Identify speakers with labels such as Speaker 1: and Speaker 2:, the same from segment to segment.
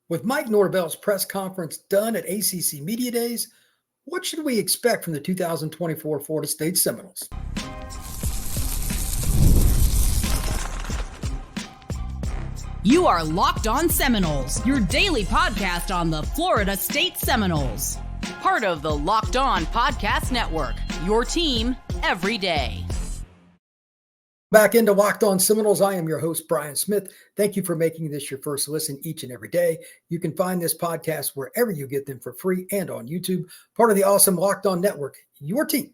Speaker 1: With Mike Norvell's press conference done at ACC Media Days, what should we expect from the 2024 Florida State Seminoles?
Speaker 2: You are Locked On Seminoles, your daily podcast on the Florida State Seminoles. Part of the Locked On Podcast Network, your team every day.
Speaker 1: Back into Locked On Seminoles. I am your host, Brian Smith. Thank you for making this your first listen each and every day. You can find this podcast wherever you get them for free and on YouTube. Part of the awesome Locked On Network, your team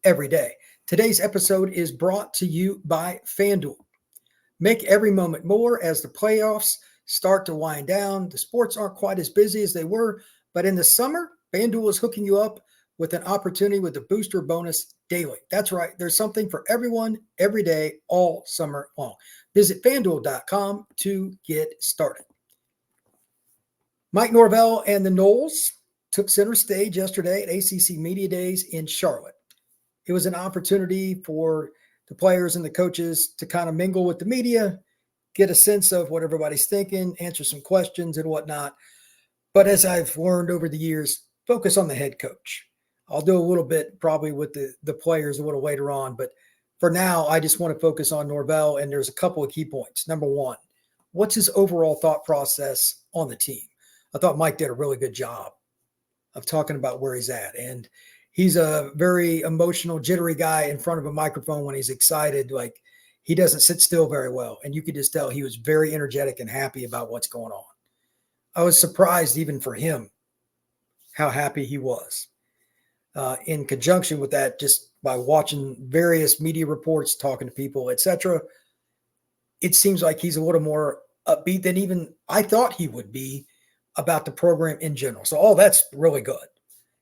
Speaker 1: every day. Today's episode is brought to you by FanDuel. Make every moment more as the playoffs start to wind down. The sports aren't quite as busy as they were, but in the summer, FanDuel is hooking you up with an opportunity with a booster bonus daily. That's right. There's something for everyone, every day, all summer long. Visit FanDuel.com to get started. Mike Norvell and the Noles took center stage yesterday at ACC Media Days in Charlotte. It was an opportunity for the players and the coaches to kind of mingle with the media, get a sense of what everybody's thinking, answer some questions and whatnot. But as I've learned over the years, focus on the head coach. I'll do a little bit probably with the players a little later on, but for now, I just want to focus on Norvell, and there's a couple of key points. Number one, what's his overall thought process on the team? I thought Mike did a really good job of talking about where he's at, and he's a very emotional, jittery guy in front of a microphone when he's excited. Like, he doesn't sit still very well, and you could just tell he was very energetic and happy about what's going on. I was surprised even for him how happy he was. In conjunction with that, just by watching various media reports, talking to people, etc., it seems like he's a little more upbeat than even I thought he would be about the program in general. So all that's really good.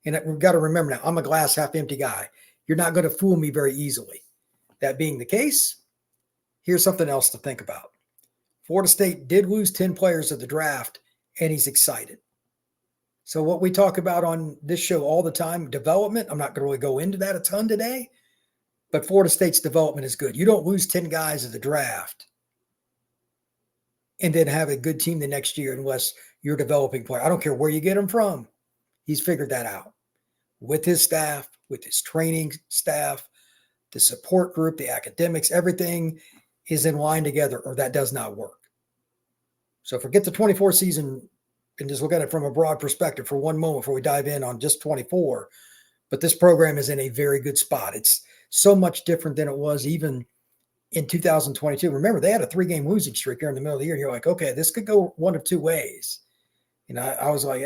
Speaker 1: And we've got to remember now, I'm a glass half empty guy. You're not going to fool me very easily. That being the case, here's something else to think about. Florida State did lose 10 players of the draft, and he's excited. So what we talk about on this show all the time, development, I'm not going to really go into that a ton today, but Florida State's development is good. You don't lose 10 guys of the draft and then have a good team the next year unless you're a developing player. I don't care where you get them from. He's figured that out with his staff, with his training staff, the support group, the academics, everything is in line together, or that does not work. So forget the 24 season and just look at it from a broad perspective for one moment before we dive in on just 24. But this program is in a very good spot. It's so much different than it was even in 2022. Remember, they had a 3-game losing streak here in the middle of the year. And you're like, okay, this could go one of two ways. And I was like,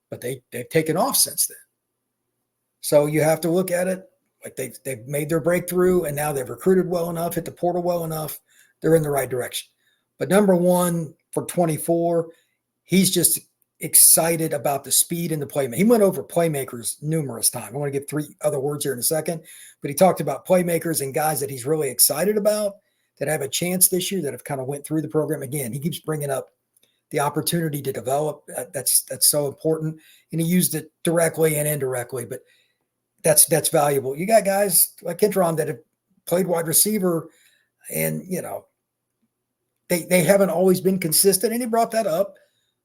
Speaker 1: but they've taken off since then. So you have to look at it like they've made their breakthrough, and now they've recruited well enough, hit the portal well enough. They're in the right direction. But number one for 24, he's just excited about the speed and the playmaker. He went over playmakers numerous times. I want to give 3 other words here in a second, but he talked about playmakers and guys that he's really excited about that have a chance this year that have kind of went through the program. Again, he keeps bringing up the opportunity to develop. That's so important. And he used it directly and indirectly, but that's valuable. You got guys like Kentron that have played wide receiver, and, you know, they haven't always been consistent, and he brought that up.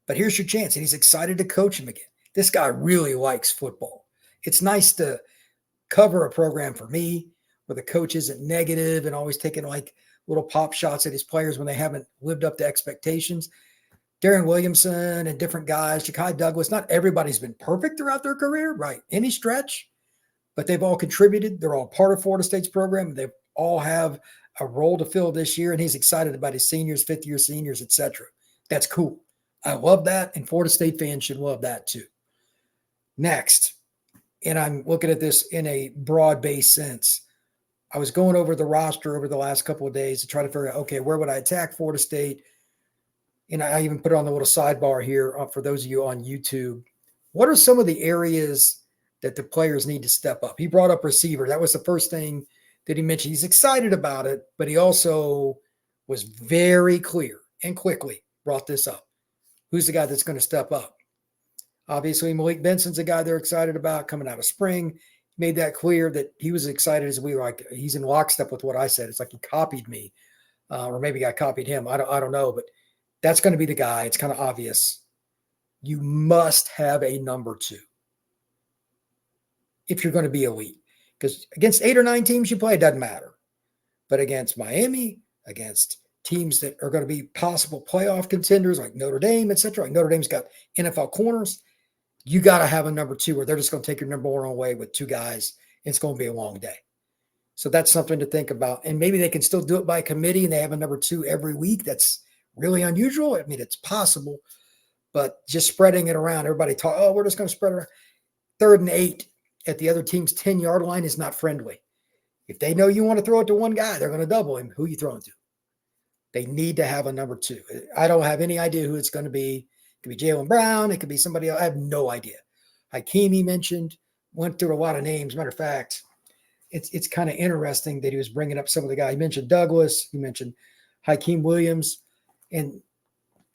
Speaker 1: But here's your chance, and he's excited to coach him again. This guy really likes football. It's nice to cover a program for me where the coach isn't negative and always taking like little pop shots at his players when they haven't lived up to expectations. Darren Williamson and different guys, Ja'Kai Douglas, not everybody's been perfect throughout their career, right? Any stretch, but they've all contributed. They're all part of Florida State's program. They all have a role to fill this year, and he's excited about his seniors, fifth-year seniors, etc. That's cool. I love that, and Florida State fans should love that too. Next, and I'm looking at this in a broad-based sense. I was going over the roster over the last couple of days to try to figure out, okay, where would I attack Florida State? And I even put it on the little sidebar here for those of you on YouTube. What are some of the areas that the players need to step up? He brought up receiver. That was the first thing that he mentioned. He's excited about it, but he also was very clear and quickly brought this up. Who's the guy that's going to step up? Obviously, Malik Benson's a guy they're excited about coming out of spring. Made that clear that he was excited as we were. Like, he's in lockstep with what I said. It's like he copied me, or maybe I copied him. I don't know, but That's going to be the guy. It's kind of obvious. You must have a number 2 if you're going to be elite. Because against 8 or 9 teams you play, it doesn't matter. But against Miami, against teams that are going to be possible playoff contenders like Notre Dame, etc. Like Notre Dame's got NFL corners. You got to have a number 2 or they're just going to take your number 1 away with 2 guys. It's going to be a long day. So that's something to think about. And maybe they can still do it by committee and they have a number 2 every week. That's really unusual. I mean, it's possible, but just spreading it around, everybody talk, oh, we're just going to spread it around. 3rd and 8 at the other team's 10-yard line is not friendly. If they know you want to throw it to one guy, they're going to double him. Who are you throwing to? They need to have a number 2. I don't have any idea who it's going to be. It could be Jaylen Brown. It could be somebody else. I have no idea. Hakimi mentioned, went through a lot of names. Matter of fact, it's kind of interesting that he was bringing up some of the guys. He mentioned Douglas. He mentioned Hakeem Williams. And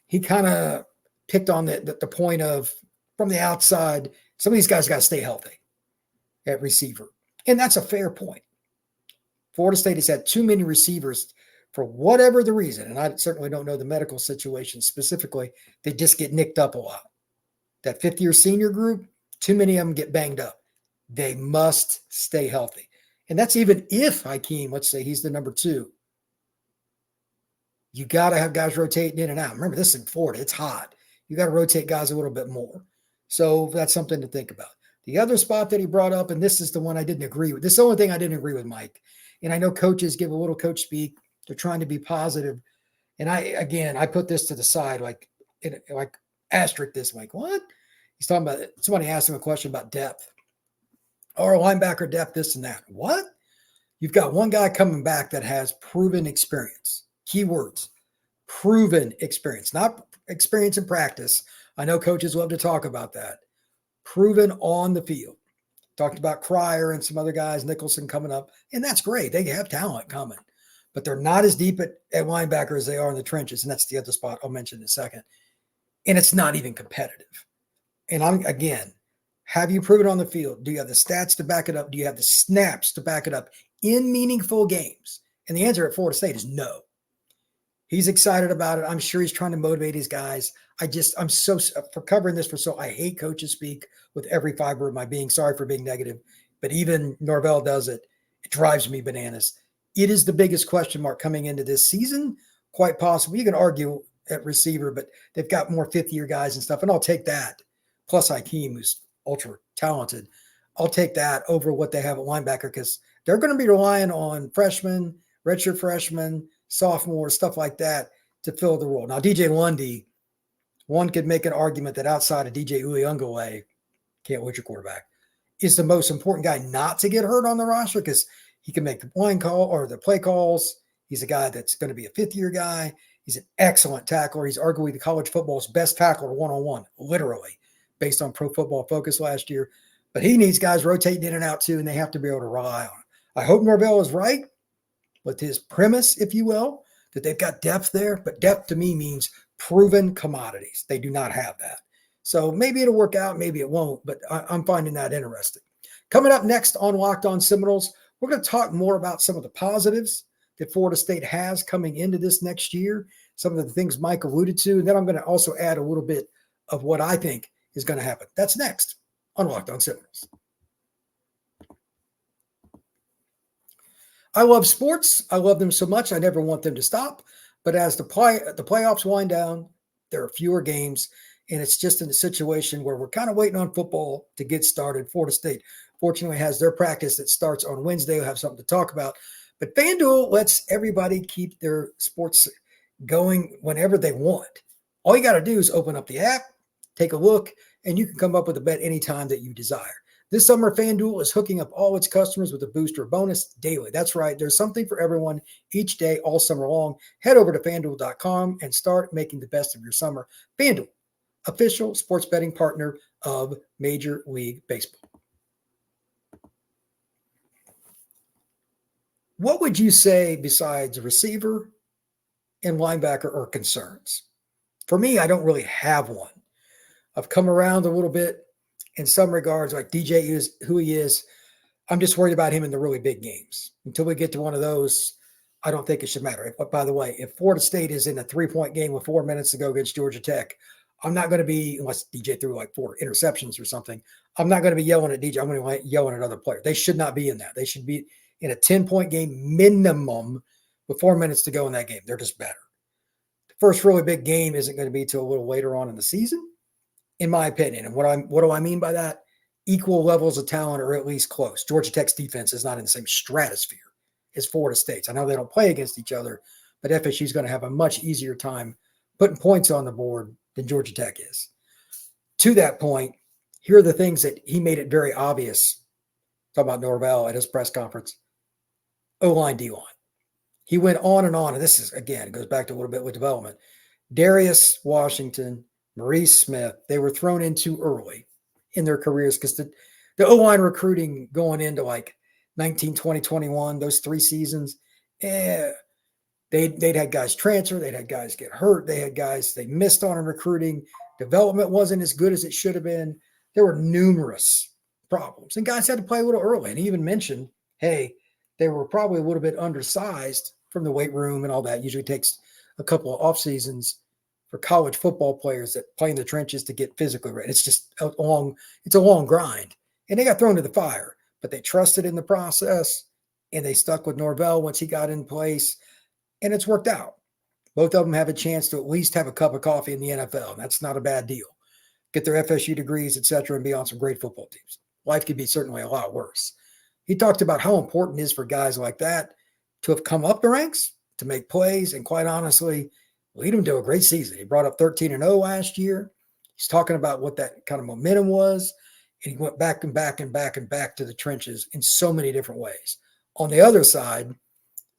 Speaker 1: he kind of picked on the point of, from the outside, some of these guys got to stay healthy at receiver. And that's a fair point. Florida State has had too many receivers for whatever the reason, and I certainly don't know the medical situation specifically, they just get nicked up a lot. That fifth-year senior group, too many of them get banged up. They must stay healthy. And that's even if Hakeem, let's say he's the number 2. You got to have guys rotating in and out. Remember, this is in Florida. It's hot. You got to rotate guys a little bit more. So that's something to think about. The other spot that he brought up, and this is the one I didn't agree with. This is the only thing I didn't agree with, Mike. And I know coaches give a little coach speak. They're trying to be positive. And I put this to the side, like asterisk this, like, what? He's talking about, somebody asked him a question about depth. Or linebacker depth, this and that. What? You've got one guy coming back that has proven experience. Keywords, proven experience, not experience in practice. I know coaches love to talk about that. Proven on the field. Talked about Cryer and some other guys, Nicholson coming up, and that's great. They have talent coming, but they're not as deep at linebacker as they are in the trenches, and that's the other spot I'll mention in a second. And it's not even competitive. And again, have you proven on the field? Do you have the stats to back it up? Do you have the snaps to back it up in meaningful games? And the answer at Florida State is no. He's excited about it. I'm sure he's trying to motivate his guys. I'm so, for covering this I hate coaches speak with every fiber of my being. Sorry for being negative, but even Norvell does it. It drives me bananas. It is the biggest question mark coming into this season. Quite possible. You can argue at receiver, but they've got more fifth-year guys and stuff, and I'll take that. Plus Hakeem, who's ultra talented. I'll take that over what they have at linebacker because they're going to be relying on freshmen, redshirt freshmen, sophomore, stuff like that to fill the role. Now, DJ Lundy, one could make an argument that outside of DJ Uiagalelei, can't wait your quarterback, is the most important guy not to get hurt on the roster because he can make the line call or the play calls. He's a guy that's going to be a fifth-year guy. He's an excellent tackler. He's arguably the college football's best tackler one-on-one, literally, based on Pro Football Focus last year. But he needs guys rotating in and out too, and they have to be able to rely on him. I hope Norvell is right with his premise, if you will, that they've got depth there. But depth to me means proven commodities. They do not have that. So maybe it'll work out, maybe it won't, but I'm finding that interesting. Coming up next on Locked On Seminoles, we're going to talk more about some of the positives that Florida State has coming into this next year, some of the things Mike alluded to, and then I'm going to also add a little bit of what I think is going to happen. That's next on Locked On Seminoles. I love sports. I love them so much. I never want them to stop. But as the playoffs wind down, there are fewer games, and it's just in a situation where we're kind of waiting on football to get started. Florida State, fortunately, has their practice that starts on Wednesday. We'll have something to talk about. But FanDuel lets everybody keep their sports going whenever they want. All you got to do is open up the app, take a look, and you can come up with a bet anytime that you desire. This summer, FanDuel is hooking up all its customers with a booster bonus daily. That's right. There's something for everyone each day, all summer long. Head over to FanDuel.com and start making the best of your summer. FanDuel, official sports betting partner of Major League Baseball. What would you say besides receiver and linebacker are concerns? For me, I don't really have one. I've come around a little bit in some regards, like DJ is who he is. I'm just worried about him in the really big games. Until we get to one of those, I don't think it should matter. But by the way, if Florida State is in a 3-point game with 4 minutes to go against Georgia Tech, I'm not going to be, unless DJ threw like 4 interceptions or something, I'm not going to be yelling at DJ. I'm going to be yelling at other players. They should not be in that. They should be in a 10-point game minimum with 4 minutes to go in that game. They're just better. The first really big game isn't going to be till a little later on in the season, in my opinion. And what do I mean by that? Equal levels of talent, or at least close. Georgia Tech's defense is not in the same stratosphere as Florida State's. I know they don't play against each other, but FSU is going to have a much easier time putting points on the board than Georgia Tech is. To that point, here are the things that he made it very obvious. Talking about Norvell at his press conference. O-line, D-line. He went on, and this is, again, it goes back to a little bit with development. Darius Washington, Maurice Smith, they were thrown in too early in their careers because the O-line recruiting going into like 19, 20, 21, those 3 seasons, they'd had guys transfer, they'd had guys get hurt, they had guys they missed on in recruiting. Development wasn't as good as it should have been. There were numerous problems, and guys had to play a little early. And he even mentioned, hey, they were probably a little bit undersized from the weight room and all that. Usually takes a couple of off seasons for college football players that play in the trenches to get physically ready. It's just a long grind. And they got thrown to the fire, but they trusted in the process and they stuck with Norvell once he got in place, and it's worked out. Both of them have a chance to at least have a cup of coffee in the NFL, and that's not a bad deal. Get their FSU degrees, et cetera, and be on some great football teams. Life could be certainly a lot worse. He talked about how important it is for guys like that to have come up the ranks, to make plays, and quite honestly, lead him to a great season. He brought up 13-0 last year. He's talking about what that kind of momentum was, and he went back and back and back and back to the trenches in so many different ways. On the other side,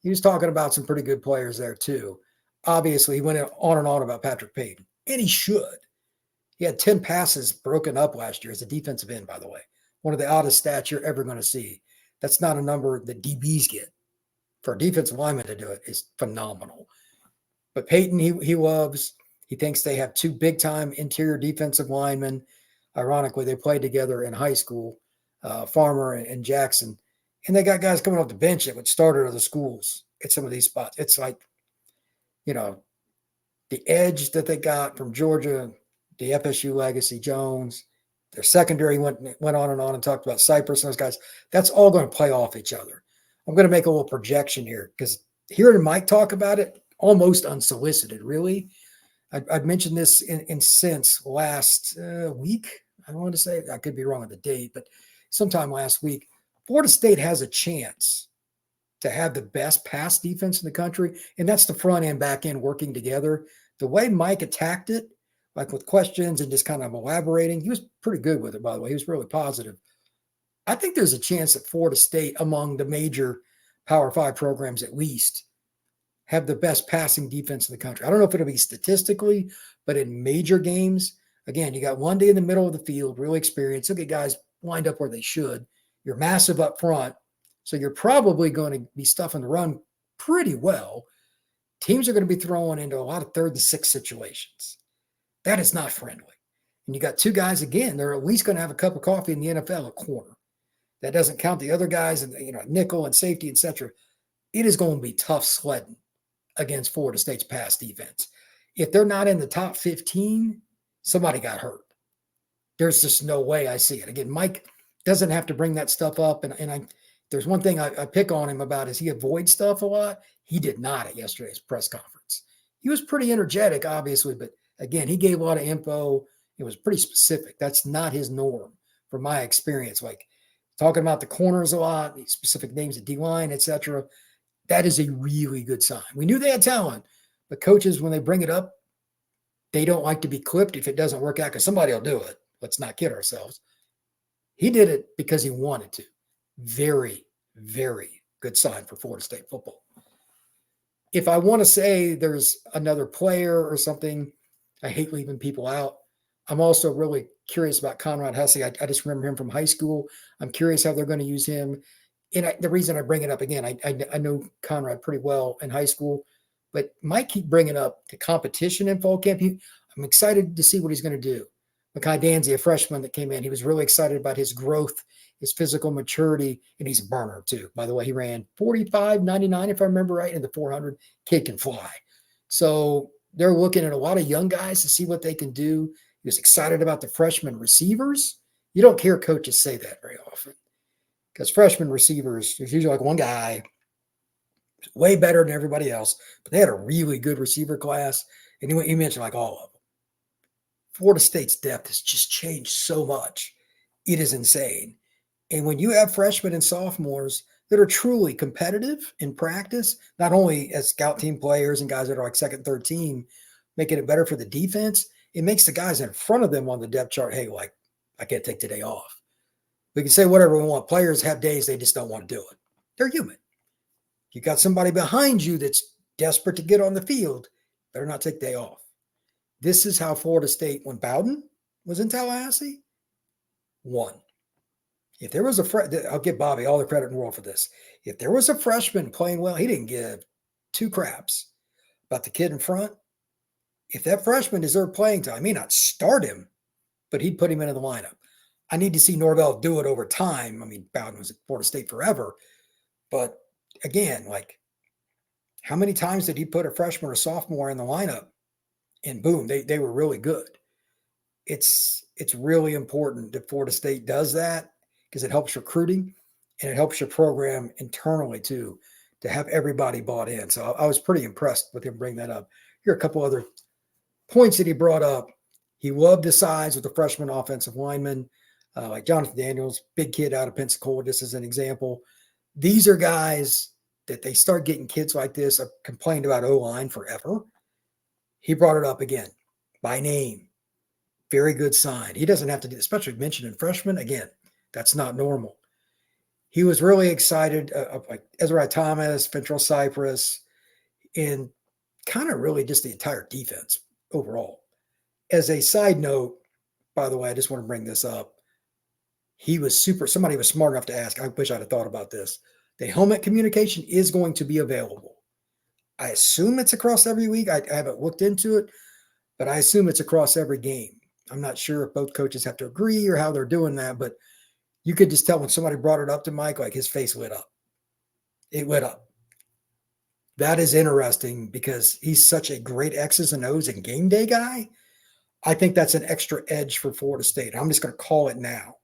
Speaker 1: he was talking about some pretty good players there too. Obviously, he went on and on about Patrick Payton, and he should. He had 10 passes broken up last year as a defensive end, by the way. One of the oddest stats you're ever going to see. That's not a number that DBs get. For a defensive lineman to do it is phenomenal. But Payton, he loves. He thinks they have 2 big-time interior defensive linemen. Ironically, they played together in high school, Farmer and Jackson. And they got guys coming off the bench that would start at other schools at some of these spots. It's like, the edge that they got from Georgia, the FSU legacy, Jones, their secondary went on and talked about Cypress and those guys. That's all going to play off each other. I'm going to make a little projection here because hearing Mike talk about it, almost unsolicited, really. I'd mentioned this in since last week. I want to say, I could be wrong on the date, but sometime last week, Florida State has a chance to have the best pass defense in the country, and that's the front and back end working together. The way Mike attacked it, like with questions and just kind of elaborating, he was pretty good with it, by the way. He was really positive. I think there's a chance that Florida State, among the major Power 5 programs at least, have the best passing defense in the country. I don't know if it'll be statistically, but in major games, again, you got one day in the middle of the field, really experienced. You'll get guys lined up where they should. You're massive up front, so you're probably going to be stuffing the run pretty well. Teams are going to be throwing into a lot of 3rd and 6 situations. That is not friendly. And you got 2 guys, again, they're at least going to have a cup of coffee in the NFL at corner. That doesn't count the other guys and nickel and safety, etc. It is going to be tough sledding against Florida State's pass defense. If they're not in the top 15, somebody got hurt. There's just no way I see it. Again, Mike doesn't have to bring that stuff up. And there's one thing I pick on him about is he avoids stuff a lot. He did not at yesterday's press conference. He was pretty energetic, obviously, but again, he gave a lot of info. It was pretty specific. That's not his norm from my experience. Like talking about the corners a lot, the specific names of D-line, etc. That is a really good sign. We knew they had talent, but coaches, when they bring it up, they don't like to be clipped if it doesn't work out because somebody will do it. Let's not kid ourselves. He did it because he wanted to. Very, very good sign for Florida State football. If I want to say there's another player or something, I hate leaving people out. I'm also really curious about Conrad Hussey. I just remember him from high school. I'm curious how they're going to use him. And the reason I bring it up again, I know Conrad pretty well in high school, but Mike keep bringing up the competition in fall camp. I'm excited to see what he's going to do. Micahi Danzy, a freshman that came in, he was really excited about his growth, his physical maturity, and he's a burner too. By the way, he ran 45.99, if I remember right, in the 400. Kid can fly. So they're looking at a lot of young guys to see what they can do. He was excited about the freshman receivers. You don't hear coaches say that very often because freshman receivers, there's usually like one guy way better than everybody else, but they had a really good receiver class. And you mentioned like all of them. Florida State's depth has just changed so much. It is insane. And when you have freshmen and sophomores that are truly competitive in practice, not only as scout team players and guys that are like second, third team, making it better for the defense, it makes the guys in front of them on the depth chart, hey, like, I can't take today off. We can say whatever we want. Players have days they just don't want to do it. They're human. You got somebody behind you that's desperate to get on the field, better not take day off. This is how Florida State, when Bowden was in Tallahassee, won. If there was I'll give Bobby all the credit in the world for this. If there was a freshman playing well, he didn't give two craps about the kid in front. If that freshman deserved playing time, he may not start him, but he'd put him into the lineup. I need to see Norvell do it over time. I mean, Bowden was at Florida State forever. But again, like, how many times did he put a freshman or sophomore in the lineup? And boom, they were really good. It's really important that Florida State does that because it helps recruiting and it helps your program internally too, to have everybody bought in. So I was pretty impressed with him bringing that up. Here are a couple other points that he brought up. He loved the size of the freshman offensive linemen, like Jonathan Daniels, big kid out of Pensacola, just as an example. These are guys that they start getting kids like this. I've complained about O-line forever. He brought it up again by name. Very good sign. He doesn't have to do, especially mentioning freshmen. Again, that's not normal. He was really excited, like Ezra Thomas, Ventrell Cypress, and kind of really just the entire defense overall. As a side note, by the way, I just want to bring this up. Somebody was smart enough to ask, I wish I'd have thought about this. The helmet communication is going to be available. I assume it's across every week. I haven't looked into it, but I assume it's across every game. I'm not sure if both coaches have to agree or how they're doing that, but you could just tell when somebody brought it up to Mike, like his face lit up. It lit up. That is interesting because he's such a great X's and O's and game day guy. I think that's an extra edge for Florida State. I'm just going to call it now.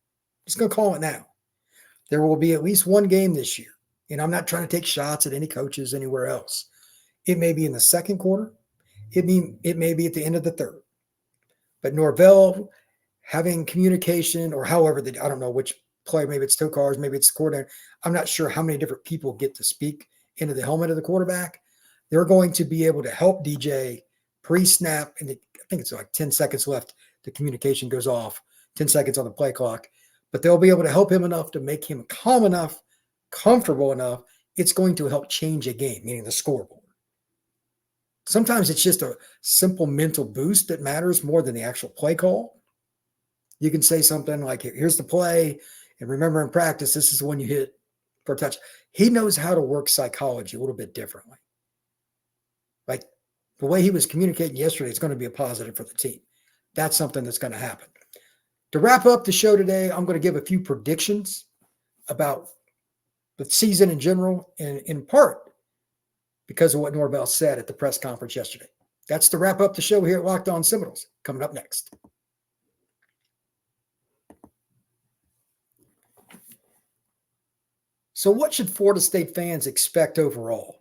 Speaker 1: There will be at least one game this year. And I'm not trying to take shots at any coaches anywhere else. It may be in the second quarter. It may be at the end of the third. But Norvell having communication or however, I don't know which player, maybe it's Tokars, maybe it's the coordinator. I'm not sure how many different people get to speak into the helmet of the quarterback. They're going to be able to help DJ pre-snap. And I think it's like 10 seconds left. The communication goes off, 10 seconds on the play clock. But they'll be able to help him enough to make him calm enough, comfortable enough. It's going to help change a game, meaning the scoreboard. Sometimes it's just a simple mental boost that matters more than the actual play call. You can say something like, here's the play, and remember in practice, this is the one you hit for a touch. He knows how to work psychology a little bit differently. Like the way he was communicating yesterday, it's going to be a positive for the team. That's something that's going to happen. To wrap up the show today, I'm going to give a few predictions about the season in general, and in part because of what Norvell said at the press conference yesterday. That's to wrap up the show here at Locked On Seminoles. Coming up next. So what should Florida State fans expect overall?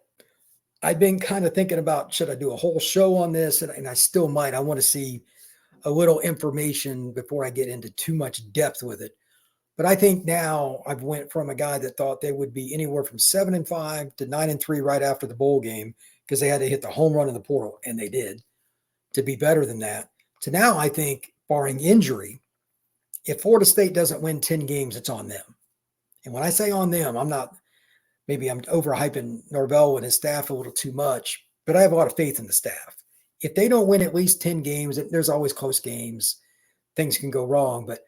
Speaker 1: I've been kind of thinking about, should I do a whole show on this? And I still might. I want to see a little information before I get into too much depth with it. But I think now I've went from a guy that thought they would be anywhere from 7-5 to 9-3 right after the bowl game because they had to hit the home run in the portal, and they did, to be better than that. To now, I think, barring injury, if Florida State doesn't win 10 games, it's on them. And when I say on them, I'm overhyping Norvell and his staff a little too much, but I have a lot of faith in the staff. If they don't win at least 10 games, there's always close games. Things can go wrong, but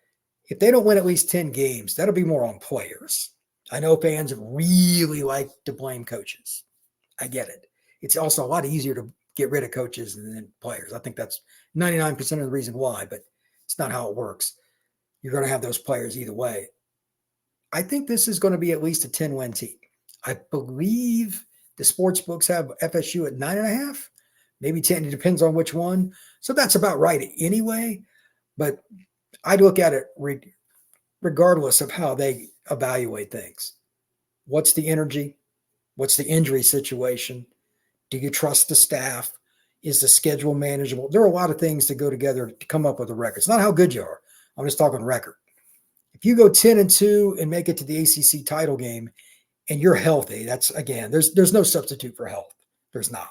Speaker 1: if they don't win at least 10 games, that'll be more on players. I know fans really like to blame coaches. I get it. It's also a lot easier to get rid of coaches than players. I think that's 99% of the reason why, but It's not how it works. You're going to have those players either way. I think this is going to be at least a 10-win team. I believe the sports books have FSU at 9.5, maybe 10. It depends on which one. So that's about right anyway. But I'd look at it regardless of how they evaluate things. What's the energy? What's the injury situation? Do you trust the staff? Is the schedule manageable? There are a lot of things that go together to come up with a record. It's not how good you are. I'm just talking record. If you go 10-2 and make it to the ACC title game and you're healthy, that's, again, there's no substitute for health. There's not.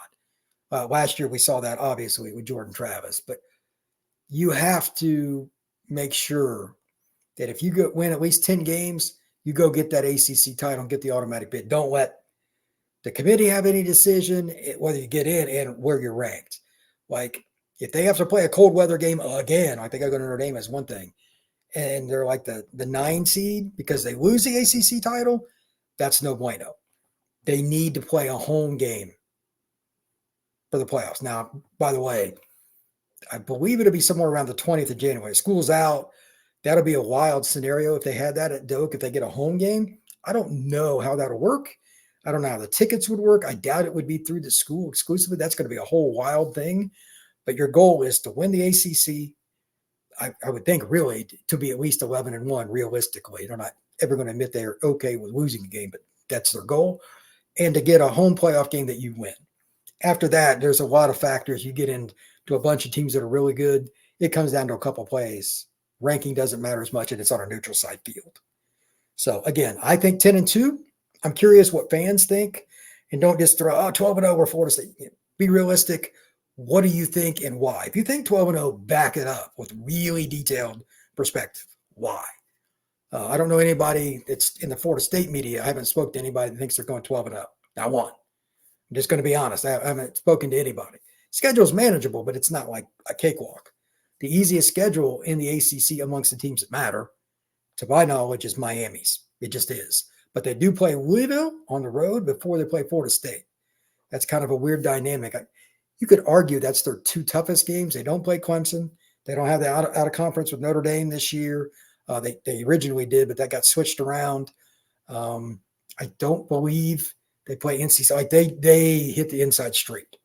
Speaker 1: Last year we saw that obviously with Jordan Travis, but you have to make sure that if you win at least 10 games, you go get that ACC title and get the automatic bid. Don't let the committee have any decision whether you get in and where you're ranked. Like if they have to play a cold weather game again, I think I go to Notre Dame as one thing, and they're like the 9 seed because they lose the ACC title, that's no bueno. They need to play a home game for the playoffs. Now, by the way, I believe it'll be somewhere around the 20th of January. School's out. That'll be a wild scenario if they had that at Doak, if they get a home game. I don't know how that'll work. I don't know how the tickets would work. I doubt it would be through the school exclusively. That's going to be a whole wild thing. But your goal is to win the ACC. I would think really to be at least 11-1 realistically. They're not ever going to admit they're okay with losing a game, but that's their goal. And to get a home playoff game that you win. After that, there's a lot of factors. You get into a bunch of teams that are really good. It comes down to a couple of plays. Ranking doesn't matter as much, and it's on a neutral side field. So, again, I think 10-2. I'm curious what fans think. And don't just throw, 12-0 or Florida State. Be realistic. What do you think and why? If you think 12-0, back it up with really detailed perspective. Why? I don't know anybody that's in the Florida State media. I haven't spoken to anybody that thinks they're going 12-0. Not one. I'm just going to be honest. I haven't spoken to anybody. Schedule's manageable, but it's not like a cakewalk. The easiest schedule in the ACC amongst the teams that matter, to my knowledge, is Miami's. It just is. But they do play Louisville on the road before they play Florida State. That's kind of a weird dynamic. You could argue that's their 2 toughest games. They don't play Clemson. They don't have the out of conference with Notre Dame this year. They originally did, but that got switched around. I don't believe they play NC State. Like they hit the inside street.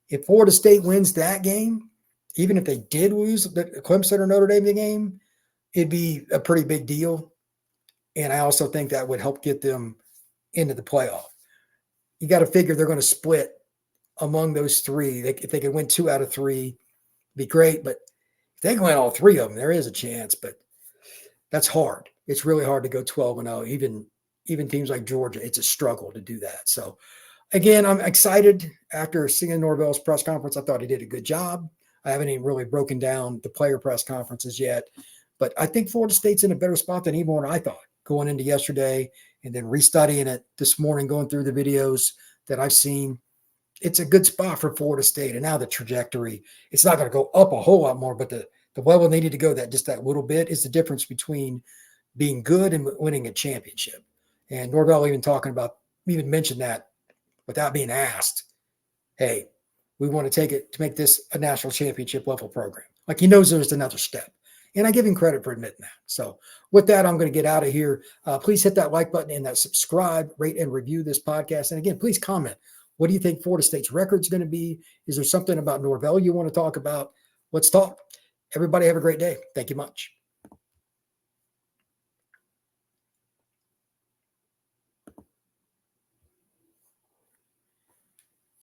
Speaker 1: If Florida State wins that game, even if they did lose the Clemson or Notre Dame the game, it'd be a pretty big deal. And I also think that would help get them into the playoff. You got to figure they're going to split among those 3. If they could win 2 out of 3, it'd be great. But if they can win all 3 of them, there is a chance. But that's hard. It's really hard to go 12-0. Even teams like Georgia, it's a struggle to do that. So, again, I'm excited. After seeing Norvell's press conference, I thought he did a good job. I haven't even really broken down the player press conferences yet. But I think Florida State's in a better spot than even what I thought going into yesterday and then restudying it this morning, going through the videos that I've seen. It's a good spot for Florida State. And now the trajectory, it's not going to go up a whole lot more, but the level they need to go that little bit is the difference between being good and winning a championship. And Norvell even mentioned that without being asked, hey, we want to take it to make this a national championship level program. Like he knows there's another step. And I give him credit for admitting that. So with that, I'm going to get out of here. Please hit that like button and that subscribe, rate, and review this podcast. And again, please comment. What do you think Florida State's record's going to be? Is there something about Norvell you want to talk about? Let's talk. Everybody have a great day. Thank you much.